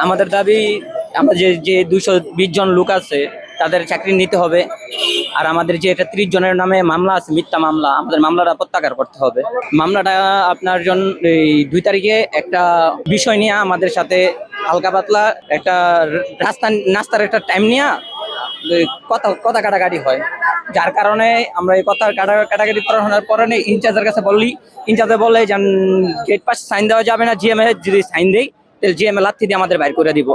আমাদের দাবি আমরা যে 220 জন লোক আছে তাদের চাকরি নিতে হবে। আর আমাদের যে এটা 30 জনের নামে মামলা আছে, মিথ্যা মামলা, আমাদের মামলাটা প্রত্যাহার করতে হবে। মামলাটা আপনার এই 2 তারিখে একটা বিষয় নিয়ে আমাদের সাথে হালকা পাতলা একটা রাস্তা নাস্তার একটা টাইম নিয়ে কথা কথা কাটাকাটি হয়, যার কারণে আমরা এই কথা কাটাকাটি করানোর পরে ইনচার্জের কাছে বললি, ইনচার্জে বলে যে গেট পাস সাইন দেওয়া যাবে না, জিএম এ যদি সাইন দেই তাহলে জিএম এ লাথি দিয়ে আমাদের বাইর করে দিব।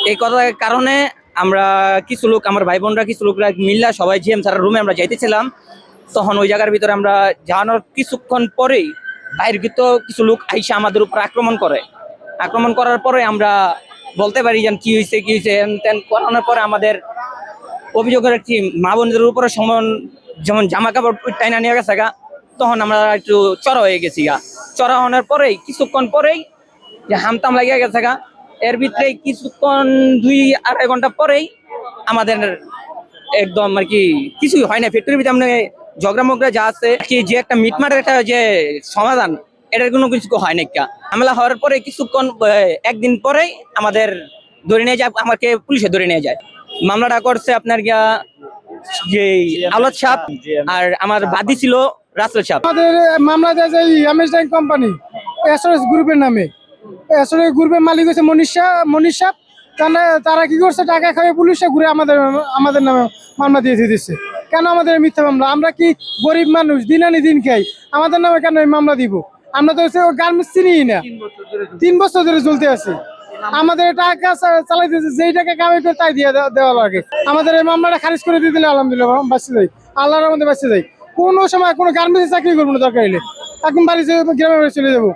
এই কথার কারণে আমরা কিছু লোক, আমার ভাই বোনরা কিছু লোকরা মিল্লা সবাই জিএম স্যারের রুমে আমরা যাইতেছিলাম। তখন ওই জায়গার ভিতরে আমরা যাওয়ানোর কিছুক্ষণ পরেই বাইরকৃত কিছু লোক আইসা আমাদের উপর আক্রমণ করে। আক্রমণ করার পরে আমরা বলতে পারি যে কি হয়েছে করানোর পরে আমাদের অভিযোগের একটি মা বোনদের উপরে সমান যেমন জামা কাপড় টাইনা নিয়ে গেছে গা, তখন আমরা একটু চড়া হয়ে গেছি গা। চড়া হওয়ার পরেই কিছুক্ষণ পরেই যে হামতাম লাগিয়ে গেছে গা, এর ভিতরে কিছুক্ষণ 2-2.5 ঘন্টা পরেই আমাদের একদম আর কি কিছুই হয় না। ফ্যাক্টরির ভিতরে আমরা ঝগড়া মগড়া যা আছে কি, যে একটা মিটমাটের একটা যে সমাধান, এটার কোনো কিছু হয় না। হামলা হওয়ার পরে কিছুক্ষণ একদিন পরেই আমাদের ধরে নিয়ে যায়, আমাকে পুলিশে ধরে নিয়ে যায়। মামলাটা করছে আপনার গিয়া যে আওলাদ সাহেব, আর আমার বাদী ছিল রাসেল সাহেব। আমাদের মামলা দেয় যে আমেরিকান কোম্পানি এসএস গ্রুপের নামে। এসএস গ্রুপের মালিক হচ্ছে মনীষ সাহেব। তারা কি করছে, টাকা খাইয়ে পুলিশে ঘুরে আমাদের নামে মামলা দিয়ে দিচ্ছে। কেন আমাদের মিথ্যা মামলা? আমরা কি গরিব মানুষ, দিন আনি দিন খাই, আমাদের নামে কেন এই মামলা দিব? আমরা তো গার্মেন্টস চিনি না, 3 বছর ধরে চলতে আছে। আমাদের টাকা চালাইতেছে, যেই টাকা কামাই করে তাই দিয়ে দেওয়া লাগে। আমাদের এই মামলাটা খারিজ করে দিয়ে দিলে আলহামদুলিল্লাহ বাঁচতে যাই, আল্লাহর মধ্যে বাঁচতে যাই। কোনো সময় কোনো গার্মেন্টসে চাকরি করবো না, দরকার হলে এখন বাড়ি গ্রামের বাড়ি চলে যাবো।